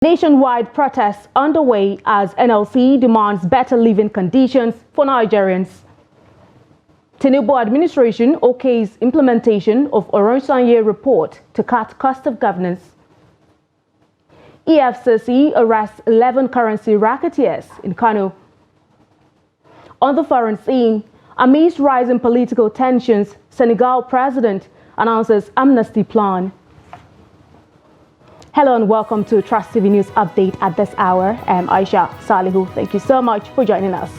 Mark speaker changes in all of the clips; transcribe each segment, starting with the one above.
Speaker 1: Nationwide protests underway as NLC demands better living conditions for Nigerians. Tinubu administration okays implementation of Oronsaye report to cut cost of governance. EFCC arrests 11 currency racketeers in Kano. On the foreign scene, amidst rising political tensions, Senegal president announces amnesty plan. Hello and welcome to Trust TV News Update at this hour. I'm Aisha Salihu. Thank you so much for joining us.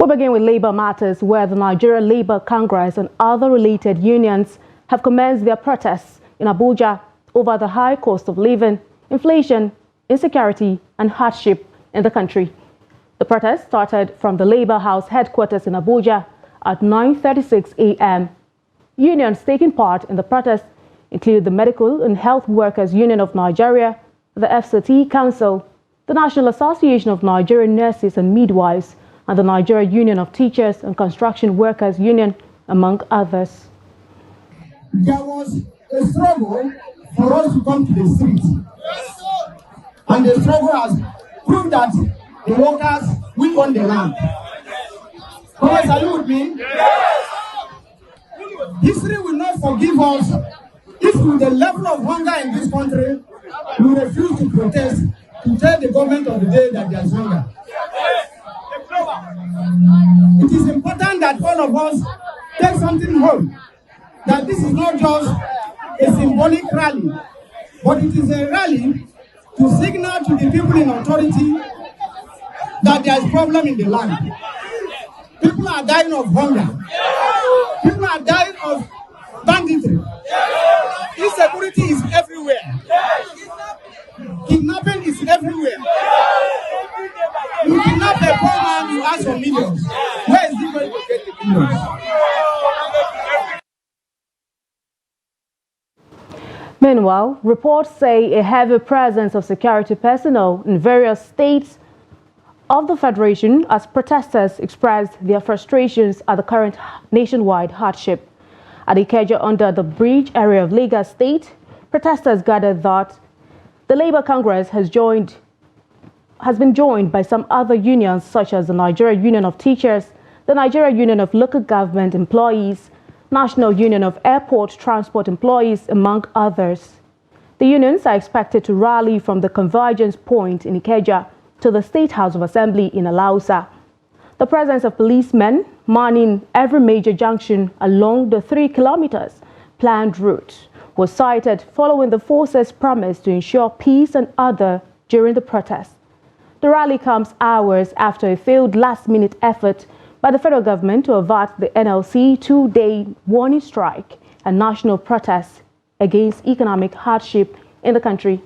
Speaker 1: We begin with labor matters, where the Nigeria Labour Congress and other related unions have commenced their protests in Abuja over the high cost of living, inflation, insecurity and hardship in the country. The protest started from the Labour House headquarters in Abuja at 9:36 a.m. Unions taking part in the protest include the Medical and Health Workers Union of Nigeria, the FCT Council, the National Association of Nigerian Nurses and Midwives, and the Nigeria Union of Teachers and Construction Workers Union, among others.
Speaker 2: There was a struggle for us to come to the street, and the struggle has proved that the workers will own the land. Boys, are you with me? Yes. History will not forgive us if with the level of hunger in this country, we refuse to protest to tell the government of the day that there is hunger. It is important that all of us take something home, that this is not just a symbolic rally, but it is a rally to signal to the people in authority that there is problem in the land. People are dying of hunger. People are dying of banditry. Insecurity is everywhere. Kidnapping is everywhere. You kidnap a poor man, you ask for millions. Where is he going to get the millions?
Speaker 1: Meanwhile, reports say a heavy presence of security personnel in various states of the Federation as protesters expressed their frustrations at the current nationwide hardship. At Ikeja, under the bridge area of Lagos State, protesters gathered that the Labour Congress has been joined by some other unions such as the Nigeria Union of Teachers, the Nigeria Union of Local Government Employees, National Union of Airport Transport Employees, among others. The unions are expected to rally from the convergence point in Ikeja to the State House of Assembly in Alausa. The presence of policemen manning every major junction along the 3 kilometers planned route was cited following the forces' promise to ensure peace and order during the protest. The rally comes hours after a failed last-minute effort by the federal government to avert the NLC 2-day warning strike and national protests against economic hardship in the country.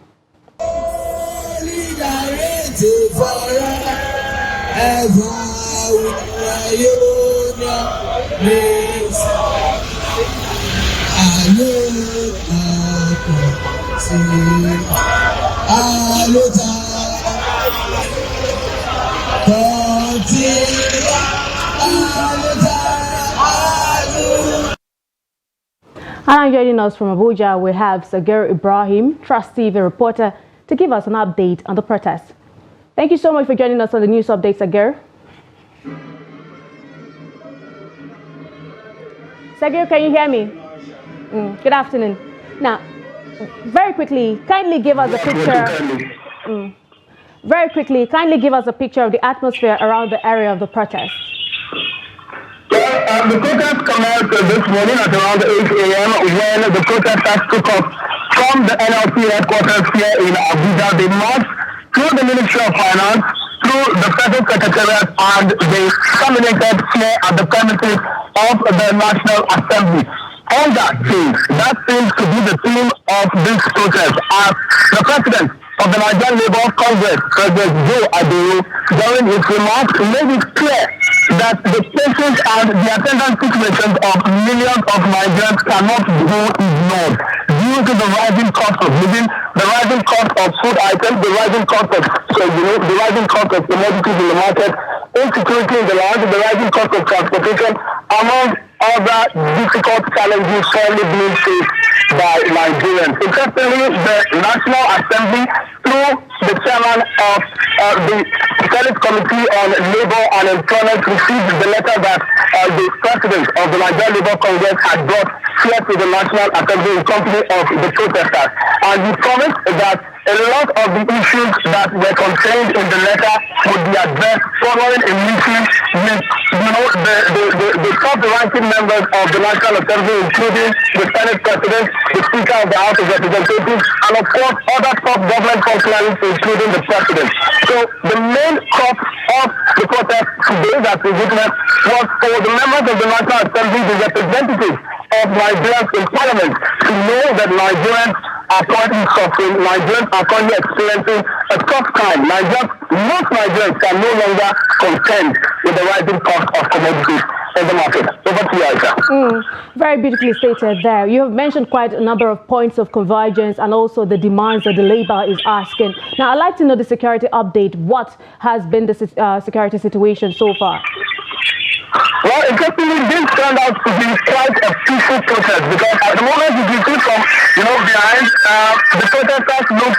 Speaker 1: And joining us from Abuja, we have Sagir Ibrahim, Trust TV reporter, to give us an update on the protest. Thank you so much for joining us on the news update, Sagir. Sagir, can you hear me? Good afternoon. Now, very quickly, kindly give us a picture. Very quickly, kindly give us a picture of the atmosphere around the area of the protest.
Speaker 3: Well, the protest commenced this morning at around 8 a.m. when the protesters took off from the NLC headquarters here in Abuja. They marched through the Ministry of Finance, through the Federal Secretariat, and they culminated here at the premises of the National Assembly. On that seems to be the theme of this protest, as the president of the Nigerian Labour Congress, President Joe Adeyo, during his remarks, made it clear that the patience and the attendance situations of millions of Nigerians cannot go ignored due to the rising cost of living, the rising cost of food items, the rising cost of the rising cost of commodities in the market, insecurity in the land, the rising cost of transportation, among other difficult challenges currently being faced by Nigerians. Interestingly, the National Assembly, through the chairman of the Senate Committee on Labour and Employment, received the letter that the president of the Nigerian Labour Congress had brought here to the National Assembly in company of the protesters. And he promised that a lot of the issues that were contained in the letter would be addressed following a meeting with, the top-ranking members of the National Assembly, including the Senate President, the Speaker of the House of Representatives, and of course other top government functionaries, including the President. So the main crux of the protest today that we witnessed was for the members of the National Assembly, the representatives of Nigerians in Parliament, to know that Nigerians are currently suffering, Nigerians are currently experiencing a tough time. Most Nigerians can no longer contend with the rising cost of commodities in the market. Over to you, Aisha.
Speaker 1: Very beautifully stated there. You have mentioned quite a number of points of convergence and also the demands that the Labour is asking. Now, I'd like to know the security update. What has been the security situation so far?
Speaker 3: Well, interestingly, this turned out to be quite a peaceful protest because at the moment you can see from, behind, the protesters look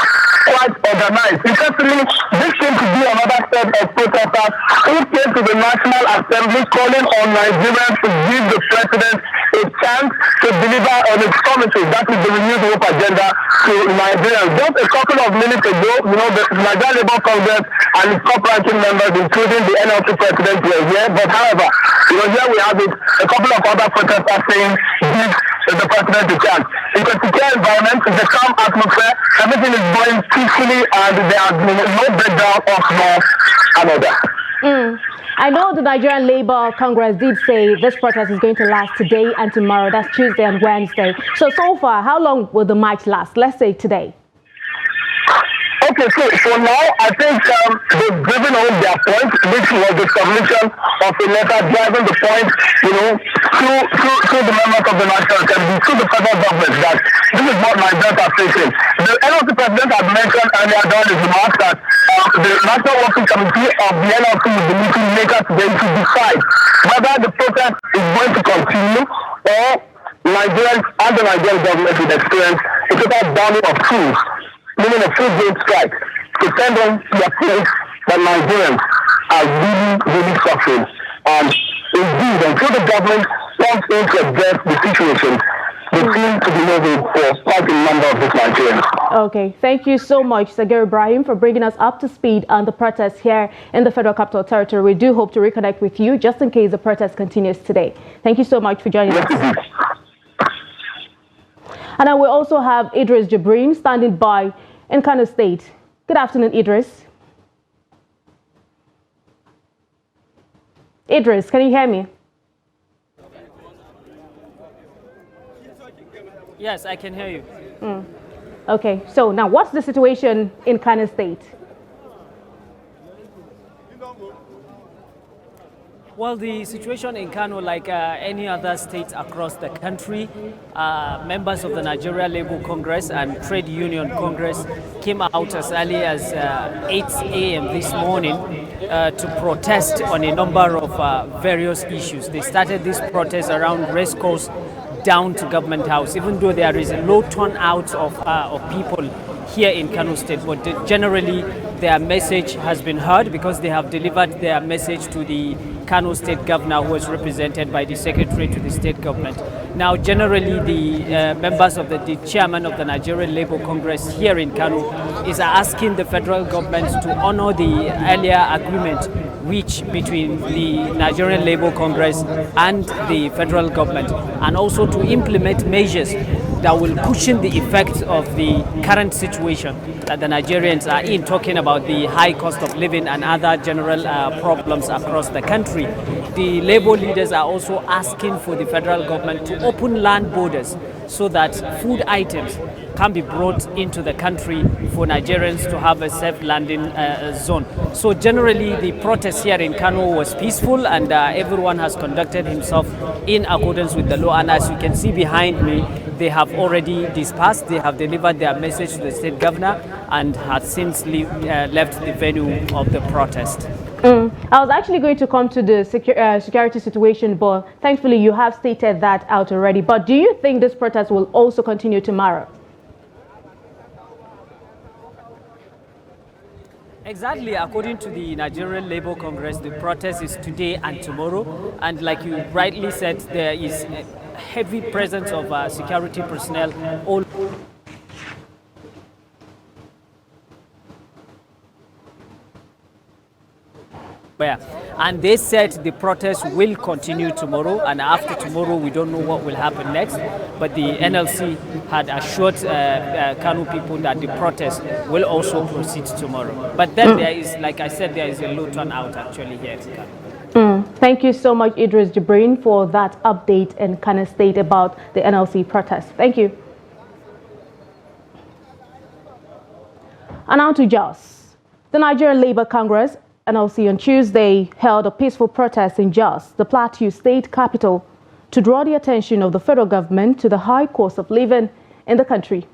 Speaker 3: quite organized. Interestingly, this seems to be another set of protesters who came to the National Assembly calling on Nigerians to give the president a chance to deliver on its promises. That is the renewed hope agenda to Nigerians. Just a couple of minutes ago, the Nigerian Labour Congress and its top-ranking members, including the NLC president, were here. But however, here we have it, a couple of other protesters saying, give the president a chance. It's a secure environment, it's a calm atmosphere, everything is going peacefully, and there has been no breakdown of law and order.
Speaker 1: I know the Nigerian Labour Congress did say this protest is going to last today and tomorrow. That's Tuesday and Wednesday. So far, how long will the march last? Let's say today.
Speaker 3: Okay, so for now, I think they've driven home their point, which was the submission of a letter driving the point, through the members of the National Assembly, through the federal government, that this is what Nigerians are facing. The NLC president had mentioned earlier during his remarks that the National Working Committee of the NLC will be meeting later today to decide whether the protest is going to continue or Nigerians and the Nigerian government will experience a total banning of tools, meaning a full-blown strike, to send on their place that Nigerians are really, really suffering. And indeed, until the government wants to address the situation, they seem to be moving for quite a number of these Nigerians.
Speaker 1: Okay, thank you so much, Sagir Ibrahim, for bringing us up to speed on the protests here in the Federal Capital Territory. We do hope to reconnect with you just in case the protest continues today. Thank you so much for joining us. And now we also have Idris Jibrin standing by in Kano State. Good afternoon, Idris. Idris, can you hear me?
Speaker 4: Yes, I can hear you.
Speaker 1: Okay, so now what's the situation in Kano State?
Speaker 4: Well, the situation in Kano, like any other state across the country, members of the Nigeria Labour Congress and Trade Union Congress came out as early as 8 a.m. this morning to protest on a number of various issues. They started this protest around Race Course down to Government House, even though there is a low turnout of people here in Kano State, but generally their message has been heard because they have delivered their message to the Kano State Governor, who is represented by the Secretary to the State Government. Now, generally, the members of the chairman of the Nigerian Labour Congress here in Kano is asking the federal government to honor the earlier agreement reached between the Nigerian Labour Congress and the federal government, and also to implement measures that will cushion the effects of the current situation that the Nigerians are in, talking about the high cost of living and other general problems across the country. The Labour leaders are also asking for the federal government to open land borders so that food items can be brought into the country for Nigerians to have a safe landing zone. So generally the protest here in Kano was peaceful, and everyone has conducted himself in accordance with the law. And as you can see behind me, they have already dispersed. They have delivered their message to the state governor and have since left the venue of the protest.
Speaker 1: I was actually going to come to the security situation, but thankfully you have stated that out already. But do you think this protest will also continue tomorrow?
Speaker 4: Exactly, according to the Nigerian Labour Congress, the protest is today and tomorrow. And like you rightly said, there is a heavy presence of security personnel all and they said the protest will continue tomorrow, and after tomorrow we don't know what will happen next, but the NLC had assured Kano people that the protest will also proceed tomorrow. But then there is, like I said, there is a low turnout actually here in Kano.
Speaker 1: Thank you so much, Idris Jibrin, for that update in Kano State about the NLC protest. Thank you. And now to Jos. The Nigerian Labour Congress NLC on Tuesday held a peaceful protest in Jos, the Plateau state capital, to draw the attention of the federal government to the high cost of living in the country.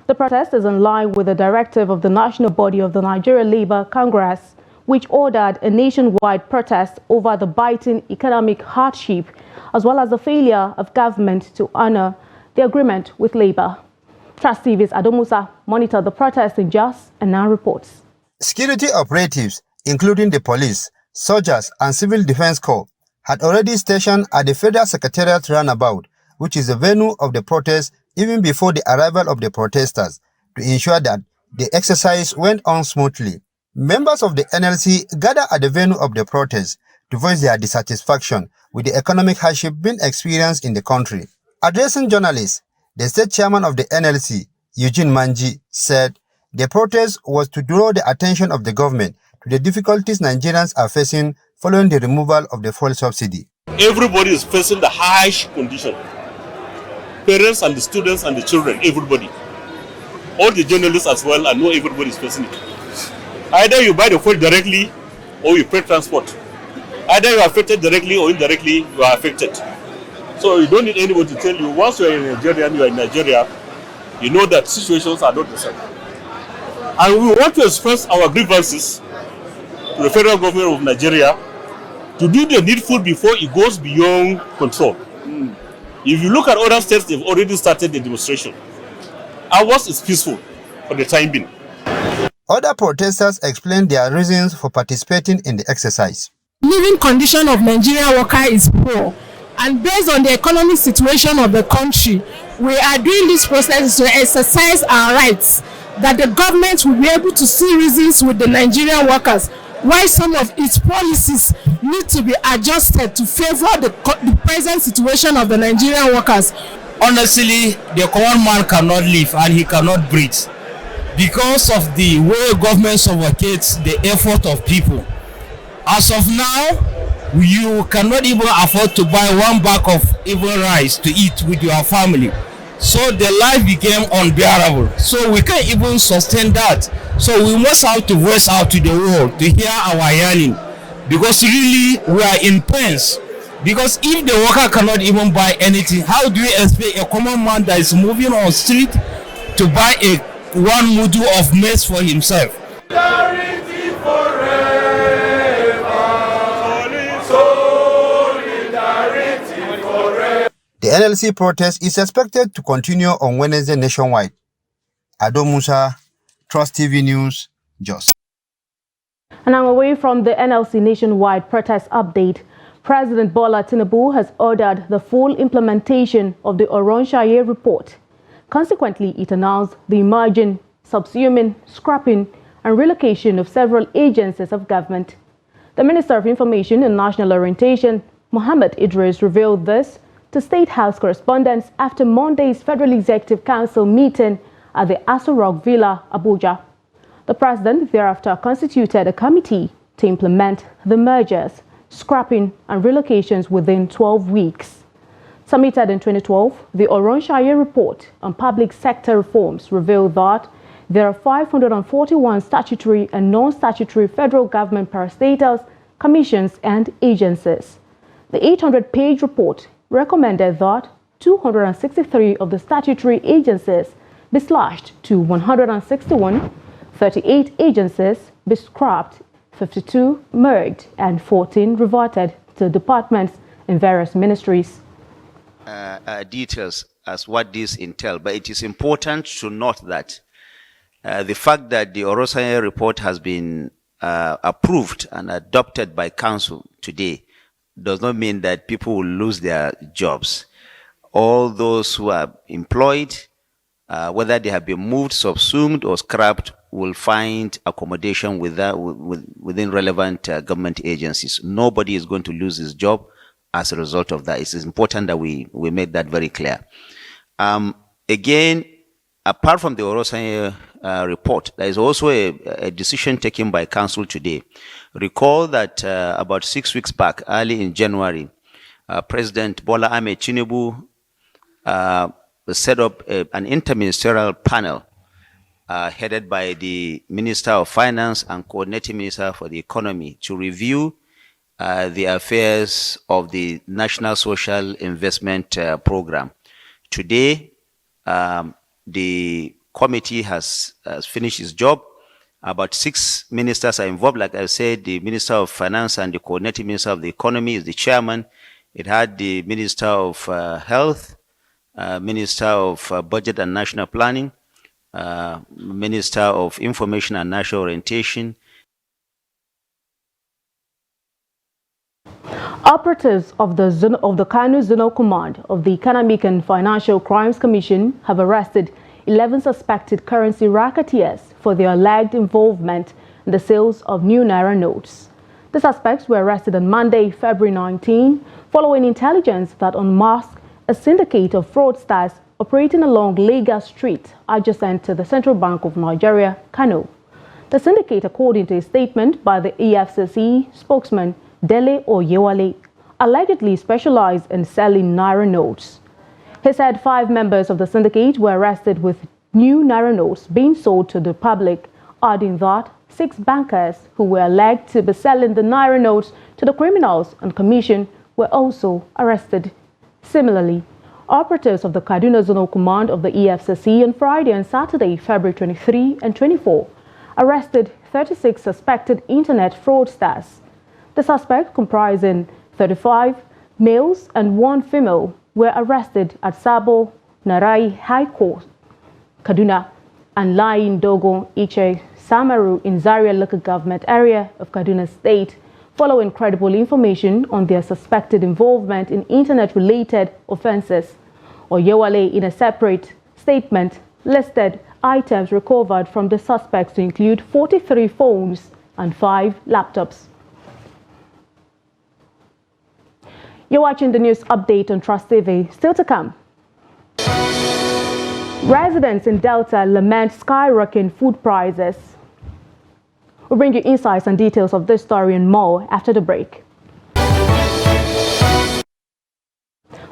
Speaker 1: The protest is in line with the directive of the national body of the Nigerian Labour Congress, which ordered a nationwide protest over the biting economic hardship, as well as the failure of government to honor the agreement with Labour. Trust TV's Adomusa monitored the protest in Jos and now reports.
Speaker 5: Security operatives, including the police, soldiers and civil defense corps, had already stationed at the Federal Secretariat roundabout, which is the venue of the protest, even before the arrival of the protesters, to ensure that the exercise went on smoothly. Members of the NLC gathered at the venue of the protest to voice their dissatisfaction with the economic hardship being experienced in the country. Addressing journalists, the state chairman of the NLC, Eugene Manji, said the protest was to draw the attention of the government to the difficulties Nigerians are facing following the removal of the fuel subsidy.
Speaker 6: Everybody is facing the harsh condition. Parents and the students and the children, everybody. All the journalists as well, I know everybody is facing it. Either you buy the fuel directly or you pay transport. Either you are affected directly or indirectly, you are affected. So you don't need anyone to tell you, once you are in Nigeria and you are in Nigeria, you know that situations are not the same. And we want to express our grievances to the federal government of Nigeria to do the needful before it goes beyond control. If you look at other states, they've already started the demonstration. Ours is peaceful for the time being.
Speaker 5: Other protesters explained their reasons for participating in the exercise.
Speaker 7: Living condition of Nigerian worker is poor, and based on the economic situation of the country, we are doing this process to exercise our rights, that the government will be able to see reasons with the Nigerian workers why some of its policies need to be adjusted to favor the present situation of the Nigerian workers.
Speaker 8: Honestly, the common man cannot live and he cannot breathe because of the way government suffocates the effort of people. As of now, you cannot even afford to buy one bag of even rice to eat with your family. So the life became unbearable. So we can't even sustain that. So we must have to voice out to the world to hear our yearning. Because really we are in pains. Because if the worker cannot even buy anything, how do you expect a common man that is moving on street to buy one mudu of maize for himself?
Speaker 9: Solidarity forever. Solidarity forever.
Speaker 5: The NLC protest is expected to continue on Wednesday nationwide. Ado Musa, Trust TV News, Jos.
Speaker 1: And I'm away from the NLC nationwide protest update. President Bola Tinubu has ordered the full implementation of the Oronsaye report. Consequently, it announced the merging, subsuming, scrapping, and relocation of several agencies of government. The Minister of Information and National Orientation, Mohammed Idris, revealed this to State House correspondents after Monday's Federal Executive Council meeting at the Aso Rock Villa, Abuja. The President thereafter constituted a committee to implement the mergers, scrapping and relocations within 12 weeks. Submitted in 2012, the Oronsaye report on public sector reforms revealed that there are 541 statutory and non-statutory federal government parastatals, commissions and agencies. The 800-page report recommended that 263 of the statutory agencies be slashed to 161, 38 agencies be scrapped, 52 merged and 14 reverted to departments in various ministries.
Speaker 10: Details as what this entails, but it is important to note that the fact that the Orosanye report has been approved and adopted by council today does not mean that people will lose their jobs. All those who are employed, whether they have been moved, subsumed, or scrapped, will find accommodation within relevant government agencies. Nobody is going to lose his job as a result of that. It's important that we make that very clear. Again, apart from the Orosanye report, there is also a decision taken by council today. Recall that about 6 weeks back, early in January, President Bola Ahmed Tinubu set up an interministerial panel headed by the Minister of Finance and Coordinating Minister for the Economy to review the affairs of the National Social Investment Program. Today, the committee has finished its job. About 6 ministers are involved. Like I said, the Minister of Finance and the Coordinating Minister of the Economy is the chairman. It had the Minister of Health, Minister of Budget and National Planning, Minister of Information and National Orientation.
Speaker 1: Operatives of the Kano Zonal Command of the Economic and Financial Crimes Commission have arrested 11 suspected currency racketeers for their alleged involvement in the sales of new Naira notes. The suspects were arrested on Monday, February 19, following intelligence that unmasked a syndicate of fraudsters operating along Lagos Street, adjacent to the Central Bank of Nigeria, Kano. The syndicate, according to a statement by the EFCC spokesman, Dele Oyewale, allegedly specialized in selling Naira notes. He said 5 members of the syndicate were arrested with new Naira notes being sold to the public, adding that 6 bankers who were alleged to be selling the Naira notes to the criminals on commission were also arrested. Similarly, operatives of the Kaduna Zonal Command of the EFCC on Friday and Saturday, February 23 and 24, arrested 36 suspected internet fraudsters. The suspects, comprising 35 males and 1 female, were arrested at Sabo Narai High Court, Kaduna, and Layin Dogon Iche Samaru in Zaria local government area of Kaduna State, following credible information on their suspected involvement in internet-related offenses. Oyewale, in a separate statement, listed items recovered from the suspects to include 43 phones and 5 laptops. You're watching the news update on Trust TV. Still to come. Residents in Delta lament skyrocketing food prices. We'll bring you insights and details of this story and more after the break.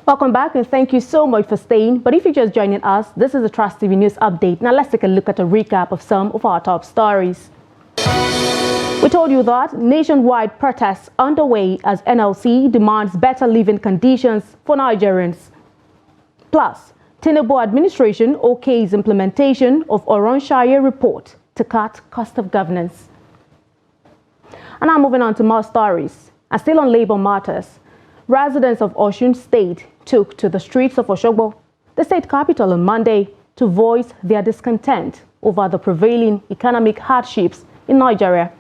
Speaker 1: Welcome back and thank you so much for staying. But if you're just joining us, this is the Trust TV News Update. Now let's take a look at a recap of some of our top stories. We told you that nationwide protests underway as NLC demands better living conditions for Nigerians. Plus, Tinubu administration okays implementation of Oronshire report to cut cost of governance. And now moving on to more stories. And still on labor matters, residents of Osun State took to the streets of Osogbo, the state capital, on Monday to voice their discontent over the prevailing economic hardships in Nigeria.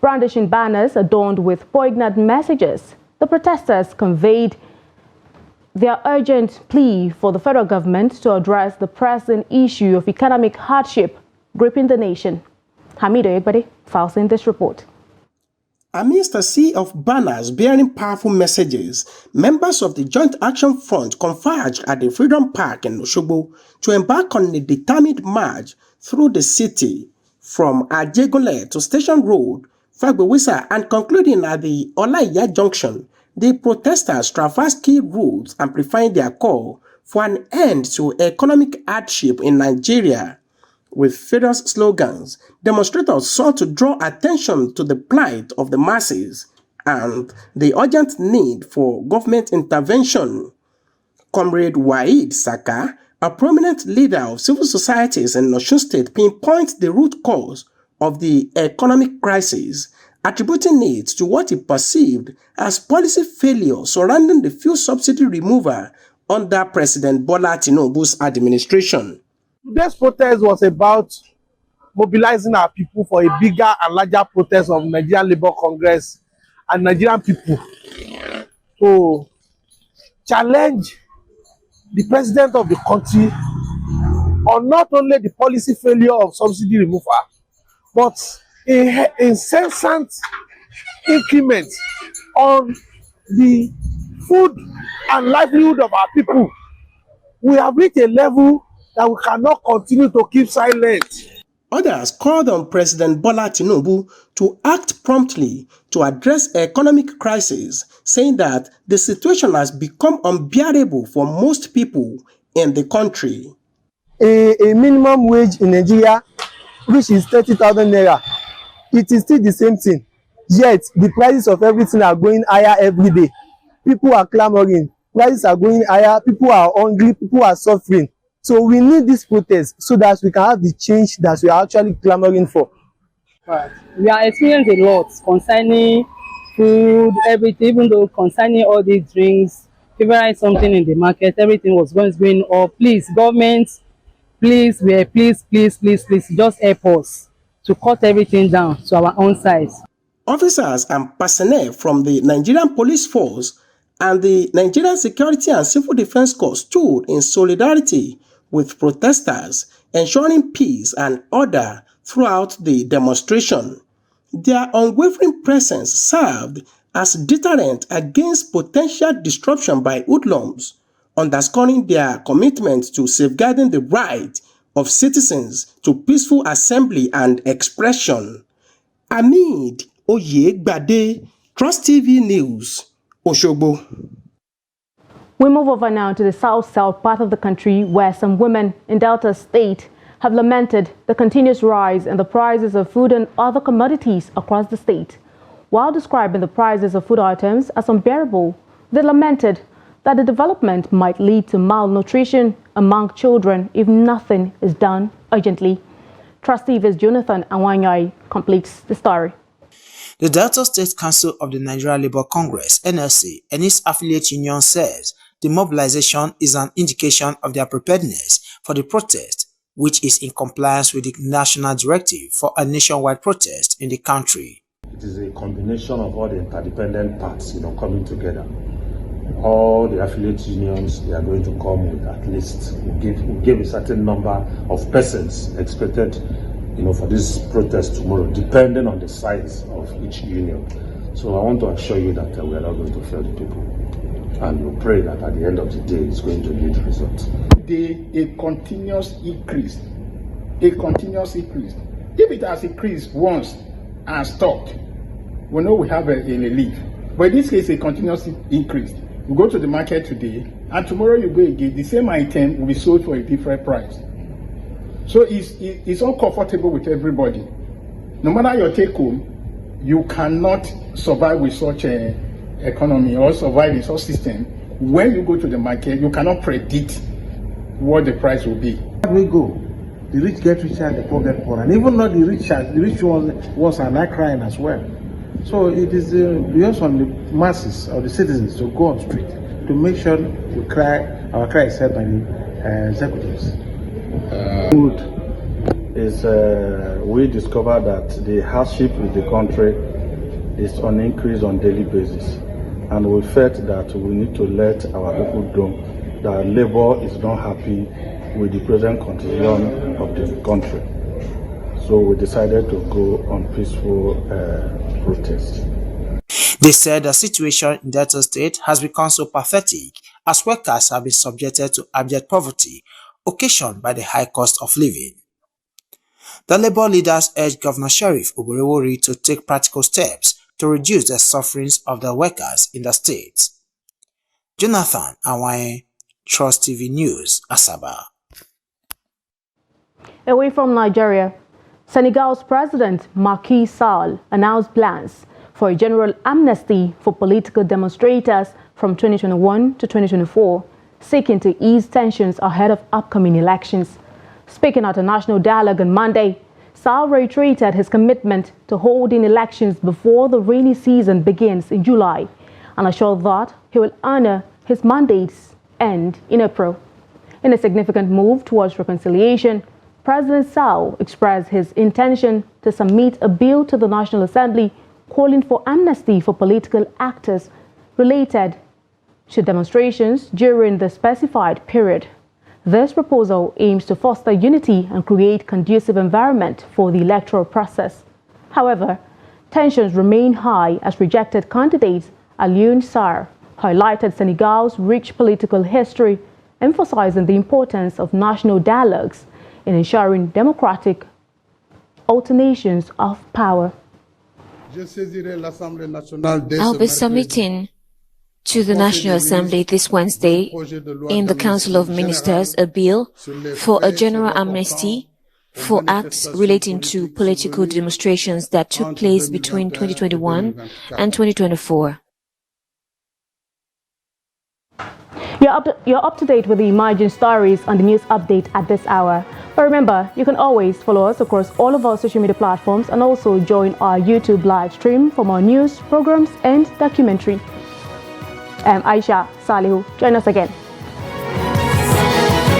Speaker 1: Brandishing banners adorned with poignant messages, the protesters conveyed their urgent plea for the federal government to address the pressing issue of economic hardship gripping the nation. Hamido Egbade files in this report.
Speaker 11: Amidst a sea of banners bearing powerful messages, members of the Joint Action Front converged at the Freedom Park in Osogbo to embark on a determined march through the city from Ajegule to Station Road, Fagbewisa, and concluding at the Olaiya Junction. The protesters traversed key routes amplifying their call for an end to economic hardship in Nigeria. With various slogans, demonstrators sought to draw attention to the plight of the masses and the urgent need for government intervention. Comrade Waheed Saka, a prominent leader of civil societies in Osun State, pinpoints the root cause of the economic crisis attributing it to what he perceived as policy failure surrounding the fuel subsidy removal under President Bola Tinubu's administration.
Speaker 12: Today's protest was about mobilizing our people for a bigger and larger protest of Nigerian Labour Congress and Nigerian people to challenge the president of the country on not only the policy failure of subsidy removal, but a incessant increment on the food and livelihood of our people. We have reached a level that we cannot continue to keep silent.
Speaker 11: Others called on President Bola Tinubu to act promptly to address economic crisis, saying that the situation has become unbearable for most people in the country.
Speaker 12: A minimum wage in Nigeria, which is 30,000 naira, it is still the same thing. Yet, the prices of everything are going higher every day. People are clamoring, prices are going higher, people are hungry, people are suffering. So we need this protest so that we can have the change that we are actually clamoring for.
Speaker 13: Right. We are experiencing a lot concerning food, everything, even though concerning all these drinks, favorite something in the market, everything was going up. Please, government, please, just help us to cut everything down to our own size.
Speaker 11: Officers and personnel from the Nigerian Police Force and the Nigerian Security and Civil Defense Corps stood in solidarity with protesters, ensuring peace and order throughout the demonstration. Their unwavering presence served as deterrent against potential disruption by hoodlums, underscoring their commitment to safeguarding the right of citizens to peaceful assembly and expression. Amid Oyegbade, Trust TV News, Osogbo.
Speaker 1: We move over now to the south-south part of the country, where some women in Delta State have lamented the continuous rise in the prices of food and other commodities across the state. While describing the prices of food items as unbearable, they lamented that the development might lead to malnutrition among children if nothing is done urgently. Trust TV's Jonathan Awanyai completes the story.
Speaker 14: The Delta State Council of the Nigeria Labour Congress, NLC, and its affiliate union says the mobilization is an indication of their preparedness for the protest, which is in compliance with the national directive for a nationwide protest in the country.
Speaker 15: It is a combination of all the interdependent parts, coming together. All the affiliate unions, they are going to come with at least, we'll give a certain number of persons expected, for this protest tomorrow, depending on the size of each union. So I want to assure you that we are not going to fail the people. And we pray that at the end of the day, it's going to yield results.
Speaker 2: A continuous increase. If it has increased once and stopped, we know we have a relief. But in this case, a continuous increase. You go to the market today, and tomorrow you go again, the same item will be sold for a different price. So it's uncomfortable with everybody. No matter your take home, you cannot survive with such an economy or survive in such system. When you go to the market, you cannot predict what the price will be.
Speaker 16: We go, the rich get richer and the poor get poorer. And even not the rich ones are not crying as well. So it is just on the masses or the citizens to go on street to make sure our cry is heard by the executives.
Speaker 15: Food is, we discovered that the hardship in the country is on increase on daily basis, and we felt that we need to let our people know that Labour is not happy with the present condition of the country. So we decided to go on peaceful protest.
Speaker 14: They said the situation in Delta State has become so pathetic as workers have been subjected to abject poverty occasioned by the high cost of living. The Labour leaders urged Governor Sheriff Oborevwori to take practical steps to reduce the sufferings of the workers in the state. Jonathan Awaye, Trust TV News, Asaba.
Speaker 1: Away from Nigeria, Senegal's President Macky Sall announced plans for a general amnesty for political demonstrators from 2021 to 2024, seeking to ease tensions ahead of upcoming elections. Speaking at a national dialogue on Monday, Sall reiterated his commitment to holding elections before the rainy season begins in July and assured that he will honor his mandate's end in April. In a significant move towards reconciliation, President Sall expressed his intention to submit a bill to the National Assembly calling for amnesty for political actors related to demonstrations during the specified period. This proposal aims to foster unity and create conducive environment for the electoral process. However, tensions remain high as rejected candidate Alioune Sarr highlighted Senegal's rich political history, emphasizing the importance of national dialogues in ensuring democratic alternations of power.
Speaker 17: I'll be submitting to the National Assembly this Wednesday in the Council of Ministers a bill for a general amnesty for acts relating to political demonstrations that took place between 2021 and 2024.
Speaker 1: You're up to date with the emerging stories on the news update at this hour. But remember, you can always follow us across all of our social media platforms and also join our YouTube live stream for more news, programs, and documentary. I'm Aisha Salihu. Join us again.